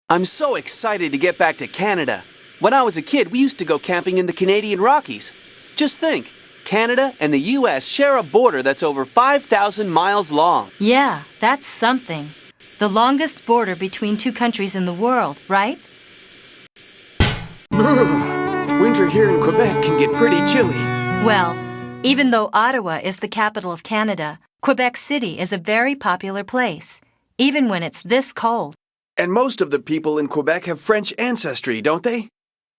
I'm so excited to get back to Canada. When I was a kid, we used to go camping in the Canadian Rockies. Just think, Canada and the U.S. share a border that's over 5,000 miles long. Yeah, that's something. The longest border between two countries in the world, right? Winter here in Quebec can get pretty chilly. Well, even though Ottawa is the capital of Canada, Quebec City is a very popular place, even when it's this cold. And most of the people in Quebec have French ancestry, don't they?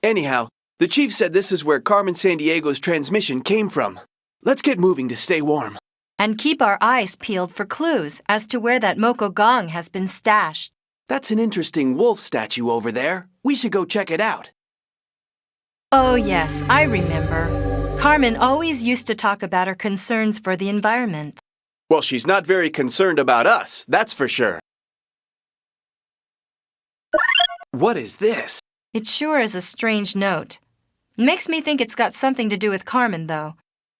Anyhow, the chief said this is where Carmen Sandiego's transmission came from. Let's get moving to stay warm. And keep our eyes peeled for clues as to where that Moko gong has been stashed. That's an interesting wolf statue over there. We should go check it out. Oh yes, I remember. Carmen always used to talk about her concerns for the environment. Well, she's not very concerned about us, that's for sure. What is this? It sure is a strange note. Makes me think it's got something to do with Carmen, though.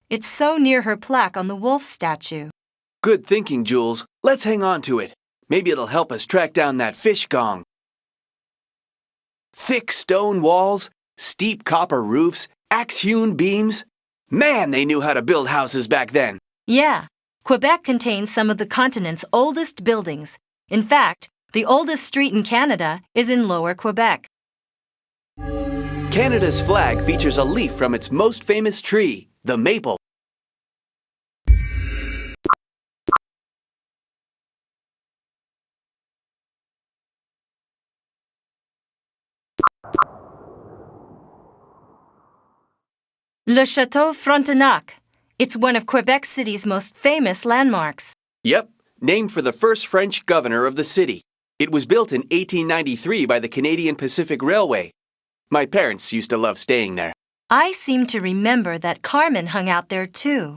It's so near her plaque on the wolf statue. Good thinking, Jules. Let's hang on to it. Maybe it'll help us track down that fish gong. Thick stone walls, steep copper roofs, axe-hewn beams. Man, they knew how to build houses back then. Yeah, Quebec contains some of the continent's oldest buildings. In fact, the oldest street in Canada is in Lower Quebec. Canada's flag features a leaf from its most famous tree, the maple. Le Château Frontenac. It's one of Quebec City's most famous landmarks. Yep, named for the first French governor of the city. It was built in 1893 by the Canadian Pacific Railway. My parents used to love staying there. I seem to remember that Carmen hung out there too.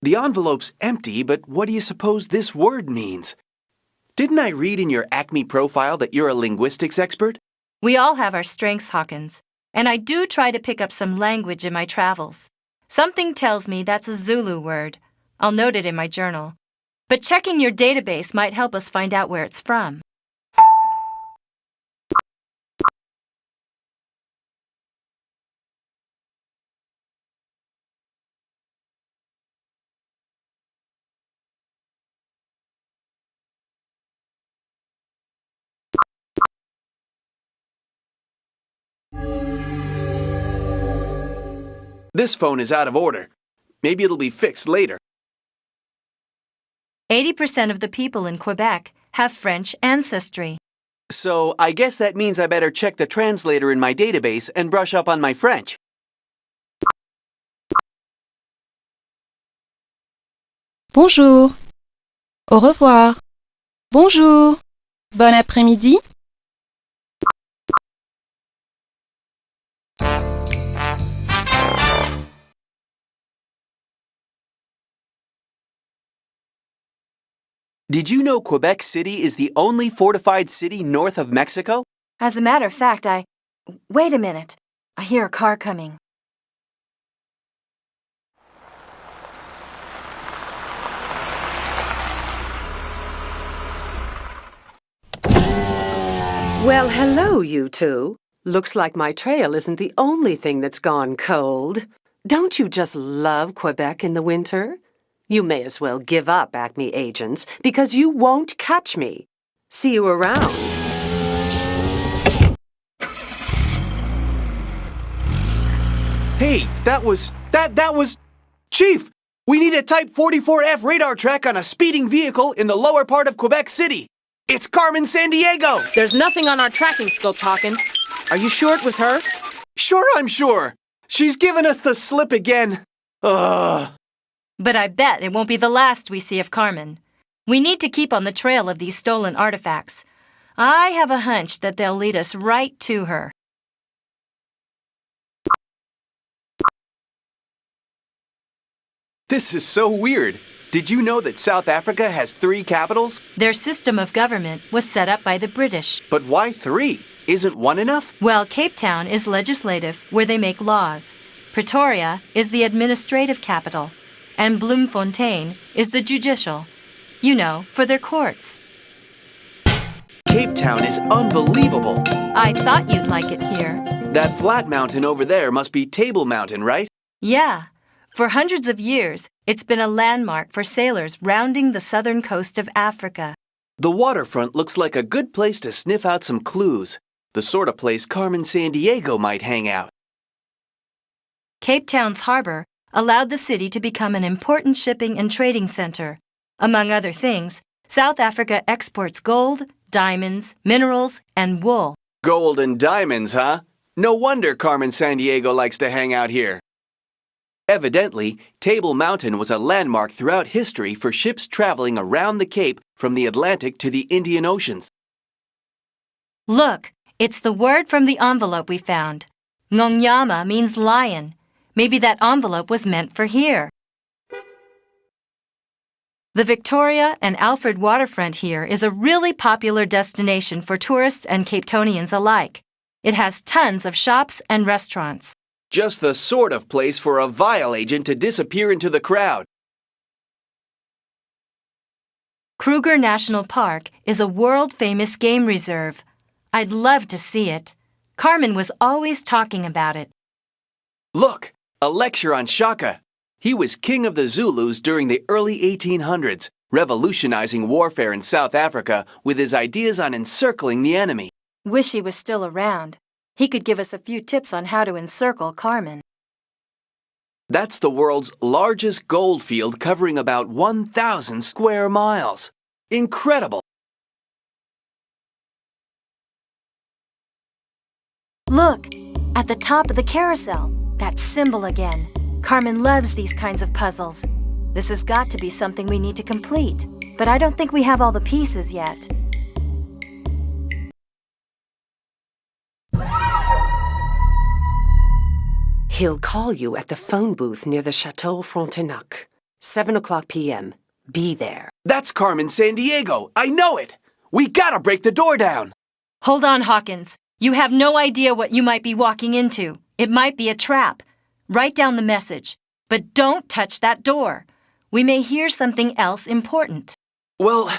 The envelope's empty, but what do you suppose this word means? Didn't I read in your Acme profile that you're a linguistics expert? We all have our strengths, Hawkins, and I do try to pick up some language in my travels. Something tells me that's a Zulu word. I'll note it in my journal. But checking your database might help us find out where it's from. This phone is out of order. Maybe it'll be fixed later. 80% of the people in Quebec have French ancestry. So I guess that means I better check the translator in my database and brush up on my French. Bonjour. Au revoir. Bonjour. Bon après-midi. Did you know Quebec City is the only fortified city north of Mexico? As a matter of fact, Wait a minute. I hear a car coming. Well, hello, you two. Looks like my trail isn't the only thing that's gone cold. Don't you just love Quebec in the winter? You may as well give up, Acme agents, because you won't catch me. See you around. Hey, that was... Chief! We need a Type 44F radar track on a speeding vehicle in the lower part of Quebec City. It's Carmen Sandiego! There's nothing on our tracking scopes, Hawkins. Are you sure it was her? Sure, I'm sure. She's given us the slip again. Ugh. But I bet it won't be the last we see of Carmen. We need to keep on the trail of these stolen artifacts. I have a hunch that they'll lead us right to her. This is so weird. Did you know that South Africa has 3 capitals? Their system of government was set up by the British. But why 3? Isn't 1 enough? Well, Cape Town is legislative, where they make laws. Pretoria is the administrative capital. And Bloemfontein is the judicial. You know, for their courts. Cape Town is unbelievable. I thought you'd like it here. That flat mountain over there must be Table Mountain, right? Yeah. For hundreds of years, it's been a landmark for sailors rounding the southern coast of Africa. The waterfront looks like a good place to sniff out some clues. The sort of place Carmen Sandiego might hang out. Cape Town's harbor allowed the city to become an important shipping and trading center. Among other things, South Africa exports gold, diamonds, minerals, and wool. Gold and diamonds, huh? No wonder Carmen Sandiego likes to hang out here. Evidently, Table Mountain was a landmark throughout history for ships traveling around the Cape from the Atlantic to the Indian Oceans. Look, it's the word from the envelope we found. Ngonyama means lion. Maybe that envelope was meant for here. The Victoria and Alfred waterfront here is a really popular destination for tourists and Capetonians alike. It has tons of shops and restaurants. Just the sort of place for a vile agent to disappear into the crowd. Kruger National Park is a world-famous game reserve. I'd love to see it. Carmen was always talking about it. Look, a lecture on Shaka. He was king of the Zulus during the early 1800s, revolutionizing warfare in South Africa with his ideas on encircling the enemy. Wish he was still around. He could give us a few tips on how to encircle Carmen. That's the world's largest gold field covering about 1,000 square miles. Incredible! Look, at the top of the carousel, that symbol again. Carmen loves these kinds of puzzles. This has got to be something we need to complete, but I don't think we have all the pieces yet. He'll call you at the phone booth near the Chateau Frontenac. 7:00 p.m. Be there. That's Carmen Sandiego! I know it! We gotta break the door down! Hold on, Hawkins. You have no idea what you might be walking into. It might be a trap. Write down the message, but don't touch that door. We may hear something else important. Well,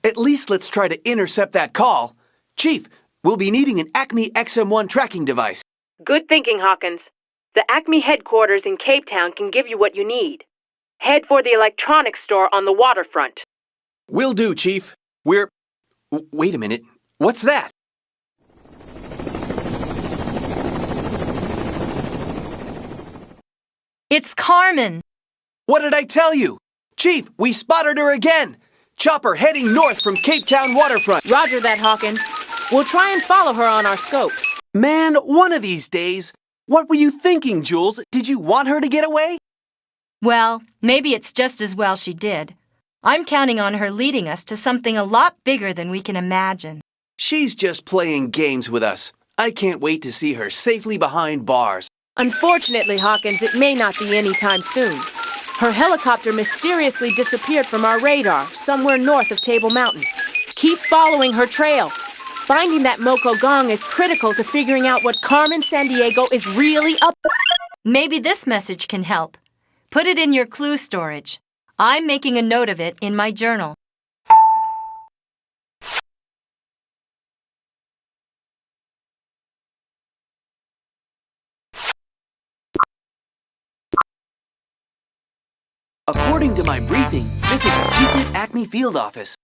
at least let's try to intercept that call. Chief, we'll be needing an Acme XM1 tracking device. Good thinking, Hawkins. The Acme headquarters in Cape Town can give you what you need. Head for the electronics store on the waterfront. Will do, Chief. Wait a minute. What's that? It's Carmen! What did I tell you? Chief, we spotted her again! Chopper heading north from Cape Town waterfront. Roger that, Hawkins. We'll try and follow her on our scopes. Man, one of these days. What were you thinking, Jules? Did you want her to get away? Well, maybe it's just as well she did. I'm counting on her leading us to something a lot bigger than we can imagine. She's just playing games with us. I can't wait to see her safely behind bars. Unfortunately, Hawkins, it may not be anytime soon. Her helicopter mysteriously disappeared from our radar somewhere north of Table Mountain. Keep following her trail. Finding that Moko Gong is critical to figuring out what Carmen Sandiego is really up. Maybe this message can help. Put it in your clue storage. I'm making a note of it in my journal. According to my briefing, this is a secret Acme field office.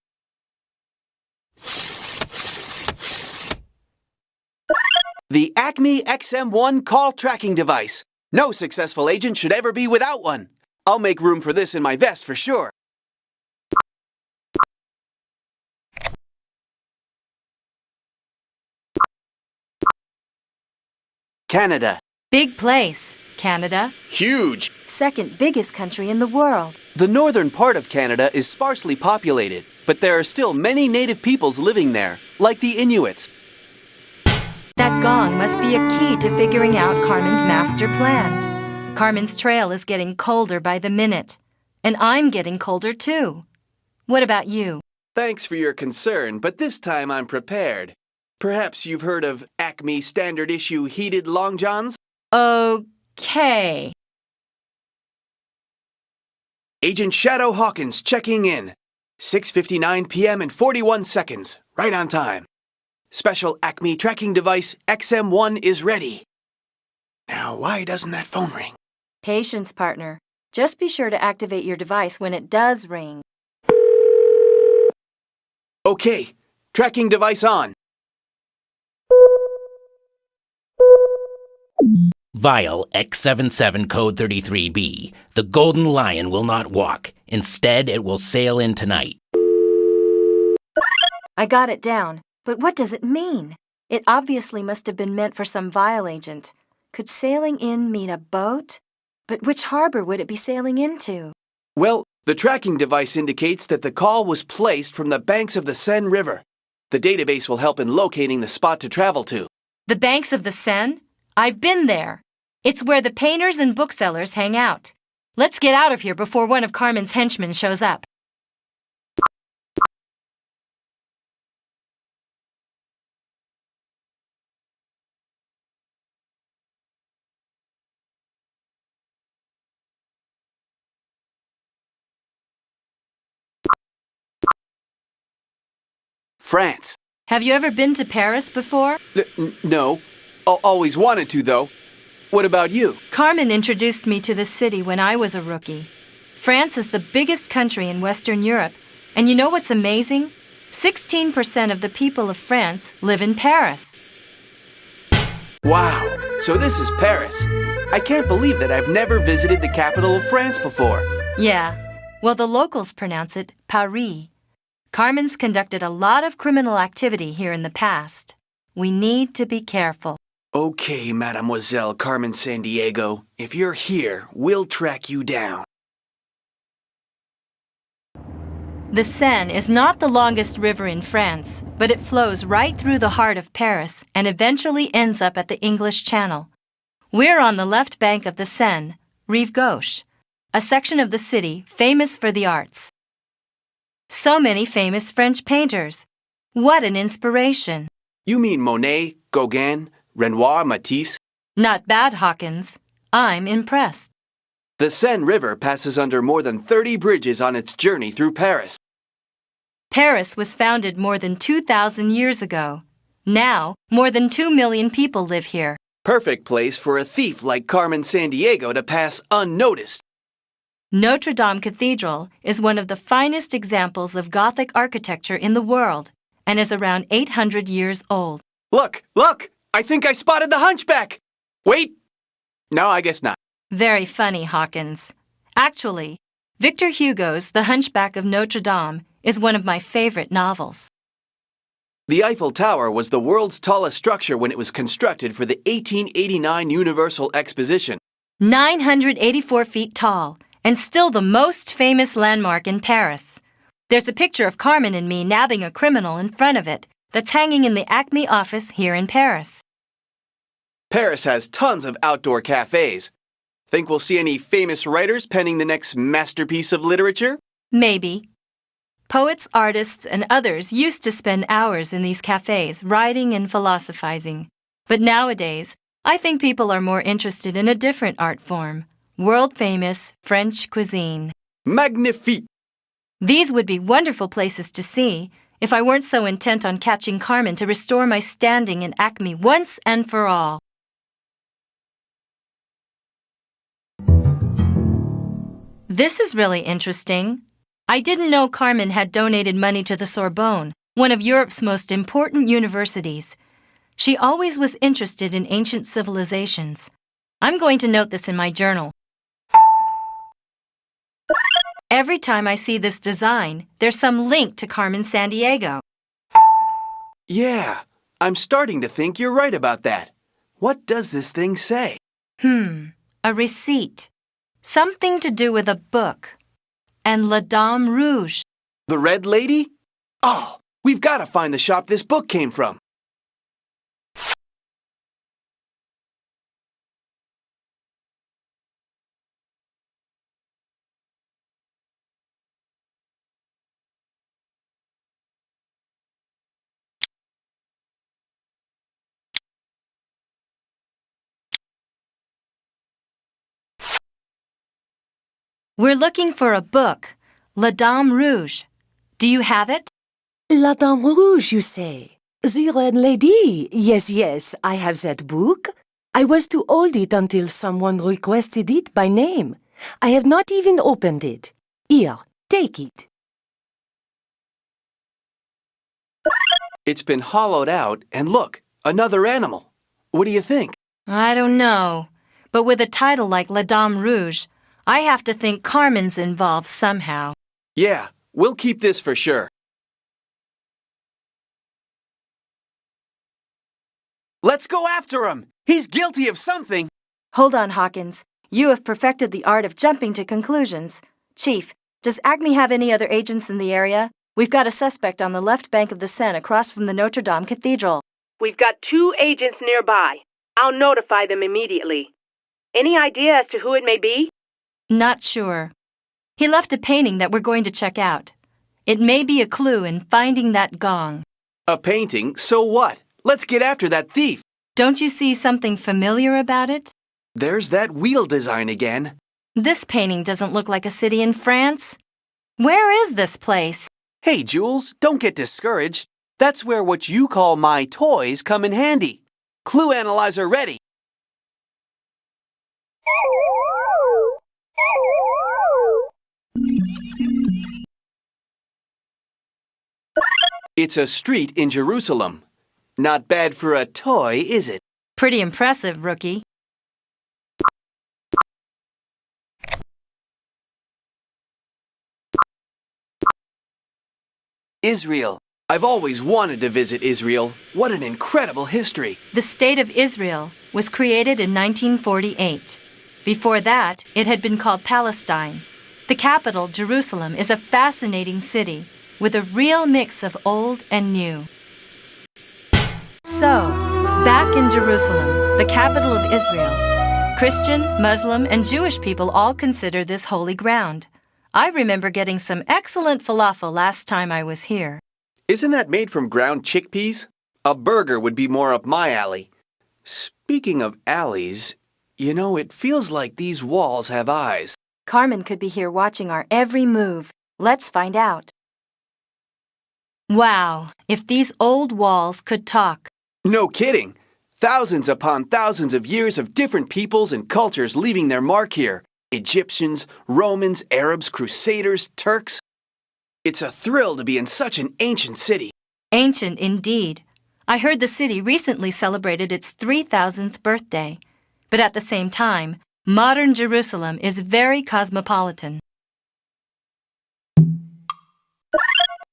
The Acme XM1 call tracking device. No successful agent should ever be without one. I'll make room for this in my vest for sure. Canada. Big place, Canada. Huge. Second biggest country in the world. The northern part of Canada is sparsely populated, but there are still many native peoples living there, like the Inuits. That gong must be a key to figuring out Carmen's master plan. Carmen's trail is getting colder by the minute, and I'm getting colder too. What about you? Thanks for your concern, but this time I'm prepared. Perhaps you've heard of Acme standard issue heated long johns? Okay. Agent Shadow Hawkins checking in. 6:59 p.m. and 41 seconds. Right on time. Special Acme tracking device XM1 is ready. Now, why doesn't that phone ring? Patience, partner. Just be sure to activate your device when it does ring. Okay, tracking device on. Vial X77 code 33B. The Golden Lion will not walk. Instead, it will sail in tonight. I got it down, but what does it mean? It obviously must have been meant for some vial agent. Could sailing in mean a boat? But which harbor would it be sailing into? Well, the tracking device indicates that the call was placed from the banks of the Seine River. The database will help in locating the spot to travel to. The banks of the Seine? I've been there. It's where the painters and booksellers hang out. Let's get out of here before one of Carmen's henchmen shows up. France. Have you ever been to Paris before? No. Always wanted to, though. What about you? Carmen introduced me to the city when I was a rookie. France is the biggest country in Western Europe, and you know what's amazing? 16% of the people of France live in Paris. Wow, so this is Paris. I can't believe that I've never visited the capital of France before. Yeah, well, the locals pronounce it Paris. Carmen's conducted a lot of criminal activity here in the past. We need to be careful. Okay, Mademoiselle Carmen Sandiego. If you're here, we'll track you down. The Seine is not the longest river in France, but it flows right through the heart of Paris and eventually ends up at the English Channel. We're on the left bank of the Seine, Rive Gauche, a section of the city famous for the arts. So many famous French painters. What an inspiration. You mean Monet, Gauguin, Renoir, Matisse? Not bad, Hawkins. I'm impressed. The Seine River passes under more than 30 bridges on its journey through Paris. Paris was founded more than 2,000 years ago. Now, more than 2 million people live here. Perfect place for a thief like Carmen Sandiego to pass unnoticed. Notre Dame Cathedral is one of the finest examples of Gothic architecture in the world and is around 800 years old. Look! I think I spotted the hunchback! Wait! No, I guess not. Very funny, Hawkins. Actually, Victor Hugo's The Hunchback of Notre Dame is one of my favorite novels. The Eiffel Tower was the world's tallest structure when it was constructed for the 1889 Universal Exposition. 984 feet tall, and still the most famous landmark in Paris. There's a picture of Carmen and me nabbing a criminal in front of it that's hanging in the Acme office here in Paris. Paris has tons of outdoor cafes. Think we'll see any famous writers penning the next masterpiece of literature? Maybe. Poets, artists, and others used to spend hours in these cafes writing and philosophizing. But nowadays, I think people are more interested in a different art form, world-famous French cuisine. Magnifique! These would be wonderful places to see if I weren't so intent on catching Carmen to restore my standing in Acme once and for all. This is really interesting. I didn't know Carmen had donated money to the Sorbonne, one of Europe's most important universities. She always was interested in ancient civilizations. I'm going to note this in my journal. Every time I see this design, there's some link to Carmen Sandiego. Yeah, I'm starting to think you're right about that. What does this thing say? A receipt. Something to do with a book. And La Dame Rouge. The Red Lady? Oh, we've got to find the shop this book came from. We're looking for a book, La Dame Rouge. Do you have it? La Dame Rouge, you say? The Red Lady. Yes, I have that book. I was to hold it until someone requested it by name. I have not even opened it. Here, take it. It's been hollowed out, and look, another animal. What do you think? I don't know. But with a title like La Dame Rouge, I have to think Carmen's involved somehow. Yeah, we'll keep this for sure. Let's go after him! He's guilty of something! Hold on, Hawkins. You have perfected the art of jumping to conclusions. Chief, does Acme have any other agents in the area? We've got a suspect on the left bank of the Seine across from the Notre Dame Cathedral. We've got 2 agents nearby. I'll notify them immediately. Any idea as to who it may be? Not sure. He left a painting that we're going to check out. It may be a clue in finding that gong. A painting? So what? Let's get after that thief! Don't you see something familiar about it? There's that wheel design again. This painting doesn't look like a city in France. Where is this place? Hey, Jules, don't get discouraged. That's where what you call my toys come in handy. Clue analyzer ready. It's a street in Jerusalem. Not bad for a toy, is it? Pretty impressive, rookie. Israel. I've always wanted to visit Israel. What an incredible history. The State of Israel was created in 1948. Before that, it had been called Palestine. The capital, Jerusalem, is a fascinating city with a real mix of old and new. So, back in Jerusalem, the capital of Israel, Christian, Muslim, and Jewish people all consider this holy ground. I remember getting some excellent falafel last time I was here. Isn't that made from ground chickpeas? A burger would be more up my alley. Speaking of alleys, you know, it feels like these walls have eyes. Carmen could be here watching our every move. Let's find out. Wow, if these old walls could talk. No kidding. Thousands upon thousands of years of different peoples and cultures leaving their mark here. Egyptians, Romans, Arabs, Crusaders, Turks. It's a thrill to be in such an ancient city. Ancient indeed. I heard the city recently celebrated its 3,000th birthday. But at the same time, modern Jerusalem is very cosmopolitan.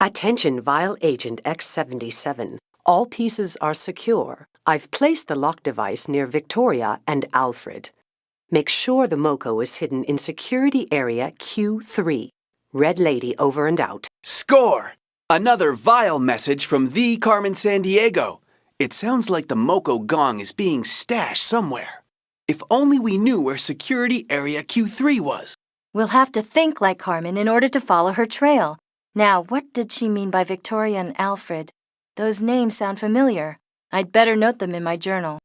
Attention, Vial Agent X77. All pieces are secure. I've placed the lock device near Victoria and Alfred. Make sure the MoCo is hidden in Security Area Q3. Red Lady over and out. Score! Another vile message from the Carmen Sandiego. It sounds like the MoCo gong is being stashed somewhere. If only we knew where Security Area Q3 was. We'll have to think like Carmen in order to follow her trail. Now, what did she mean by Victoria and Alfred? Those names sound familiar. I'd better note them in my journal.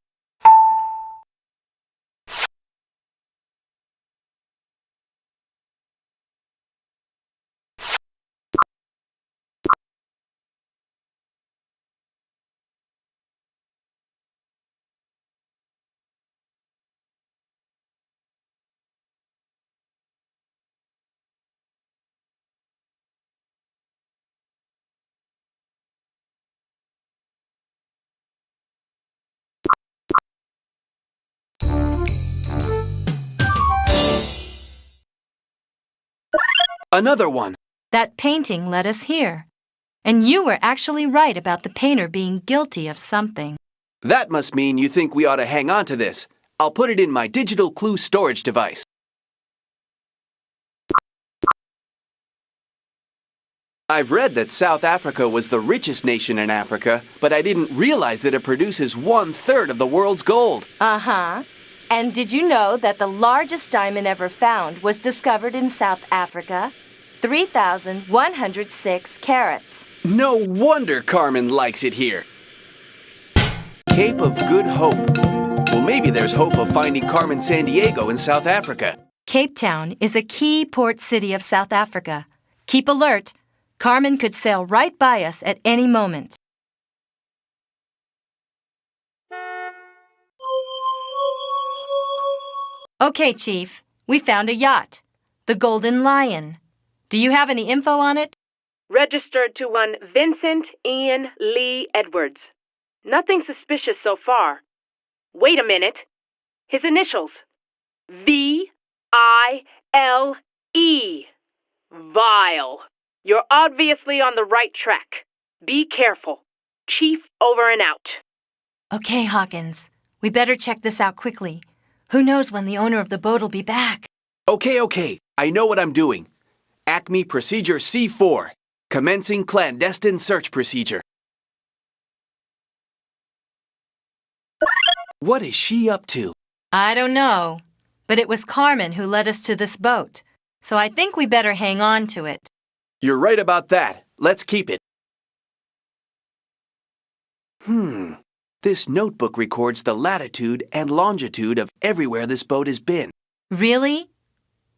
Another one. That painting led us here. And you were actually right about the painter being guilty of something. That must mean you think we ought to hang on to this. I'll put it in my digital clue storage device. I've read that South Africa was the richest nation in Africa, but I didn't realize that it produces 1/3 of the world's gold. Uh-huh. And did you know that the largest diamond ever found was discovered in South Africa? 3,106 carats. No wonder Carmen likes it here. Cape of Good Hope. Well, maybe there's hope of finding Carmen Sandiego in South Africa. Cape Town is a key port city of South Africa. Keep alert. Carmen could sail right by us at any moment. Okay, Chief. We found a yacht. The Golden Lion. Do you have any info on it? Registered to one Vincent Ian Lee Edwards. Nothing suspicious so far. Wait a minute. His initials. V-I-L-E. Vile. You're obviously on the right track. Be careful. Chief over and out. Okay, Hawkins. We better check this out quickly. Who knows when the owner of the boat will be back? Okay. I know what I'm doing. Acme Procedure C4. Commencing clandestine search procedure. What is she up to? I don't know, but it was Carmen who led us to this boat, so I think we better hang on to it. You're right about that. Let's keep it. This notebook records the latitude and longitude of everywhere this boat has been. Really?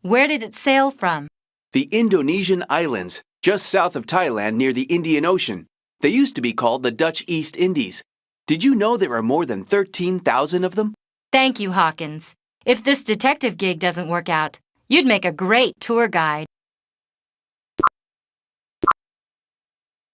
Where did it sail from? The Indonesian islands, just south of Thailand near the Indian Ocean. They used to be called the Dutch East Indies. Did you know there are more than 13,000 of them? Thank you, Hawkins. If this detective gig doesn't work out, you'd make a great tour guide.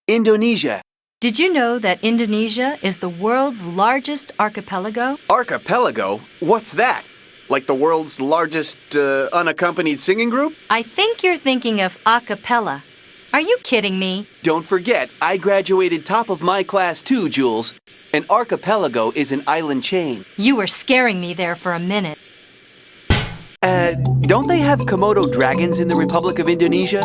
Indonesia. Did you know that Indonesia is the world's largest archipelago? Archipelago? What's that? Like the world's largest unaccompanied singing group? I think you're thinking of a cappella. Are you kidding me? Don't forget, I graduated top of my class too, Jules. An archipelago is an island chain. You were scaring me there for a minute. Don't they have Komodo dragons in the Republic of Indonesia?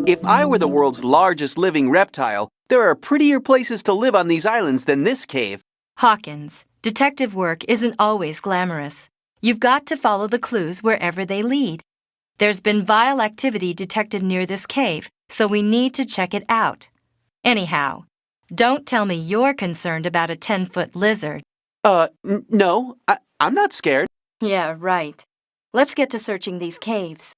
If I were the world's largest living reptile, there are prettier places to live on these islands than this cave. Hawkins, detective work isn't always glamorous. You've got to follow the clues wherever they lead. There's been vile activity detected near this cave, so we need to check it out. Anyhow, don't tell me you're concerned about a 10-foot lizard. No, I'm not scared. Yeah, right. Let's get to searching these caves.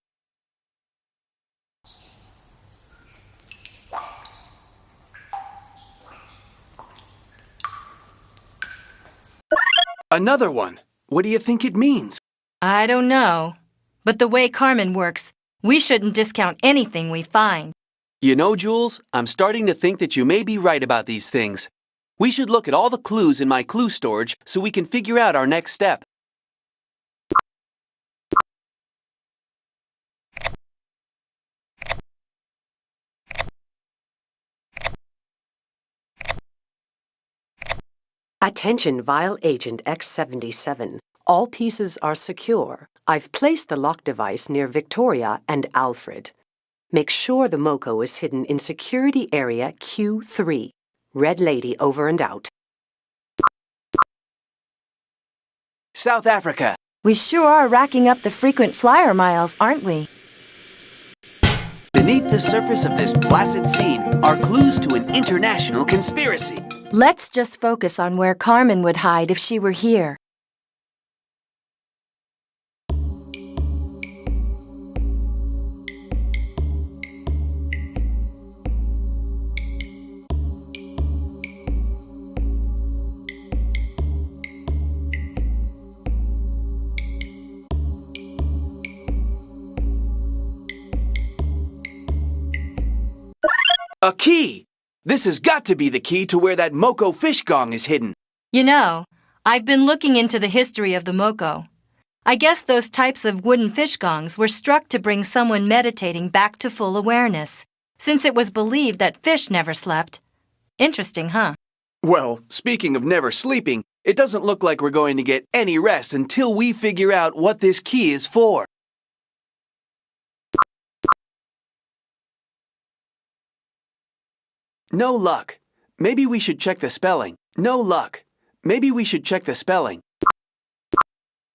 Another one. What do you think it means? I don't know. But the way Carmen works, we shouldn't discount anything we find. You know, Jules, I'm starting to think that you may be right about these things. We should look at all the clues in my clue storage so we can figure out our next step. Attention, Vile Agent X77. All pieces are secure. I've placed the lock device near Victoria and Alfred. Make sure the MoCo is hidden in Security Area Q3. Red Lady over and out. South Africa. We sure are racking up the frequent flyer miles, aren't we? Beneath the surface of this placid scene are clues to an international conspiracy. Let's just focus on where Carmen would hide if she were here. A key! This has got to be the key to where that MoCo fish gong is hidden. You know, I've been looking into the history of the MoCo. I guess those types of wooden fish gongs were struck to bring someone meditating back to full awareness, since it was believed that fish never slept. Interesting, huh? Well, speaking of never sleeping, it doesn't look like we're going to get any rest until we figure out what this key is for. No luck. Maybe we should check the spelling. No luck. Maybe we should check the spelling.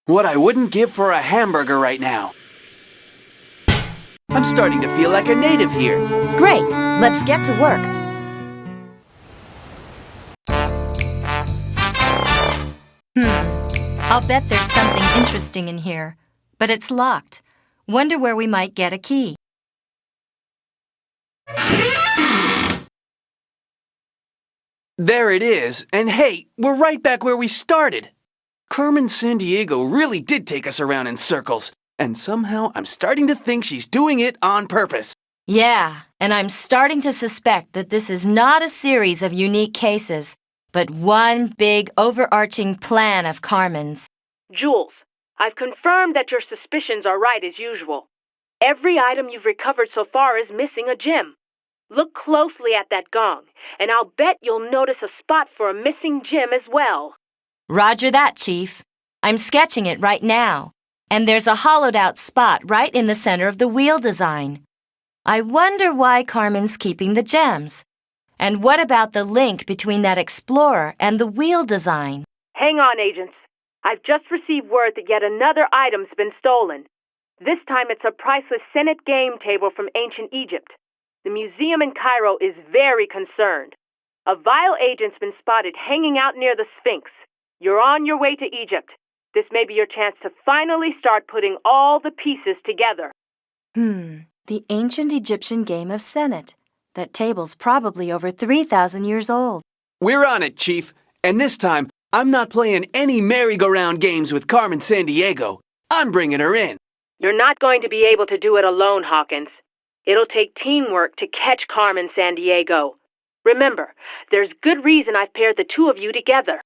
What I wouldn't give for a hamburger right now. I'm starting to feel like a native here. Great, let's get to work. I'll bet there's something interesting in here, but it's locked. Wonder where we might get a key. There it is, and hey, we're right back where we started. Carmen Sandiego really did take us around in circles, and somehow I'm starting to think she's doing it on purpose. Yeah, and I'm starting to suspect that this is not a series of unique cases, but one big overarching plan of Carmen's. Jules, I've confirmed that your suspicions are right as usual. Every item you've recovered so far is missing a gem. Look closely at that gong, and I'll bet you'll notice a spot for a missing gem as well. Roger that, Chief. I'm sketching it right now, and there's a hollowed-out spot right in the center of the wheel design. I wonder why Carmen's keeping the gems. And what about the link between that explorer and the wheel design? Hang on, agents. I've just received word that yet another item's been stolen. This time it's a priceless Senate game table from ancient Egypt. The museum in Cairo is very concerned. A vile agent's been spotted hanging out near the Sphinx. You're on your way to Egypt. This may be your chance to finally start putting all the pieces together. The ancient Egyptian game of Senate. That table's probably over 3,000 years old. We're on it, Chief. And this time, I'm not playing any merry-go-round games with Carmen Sandiego. I'm bringing her in. You're not going to be able to do it alone, Hawkins. It'll take teamwork to catch Carmen Sandiego. Remember, there's good reason I've paired the two of you together.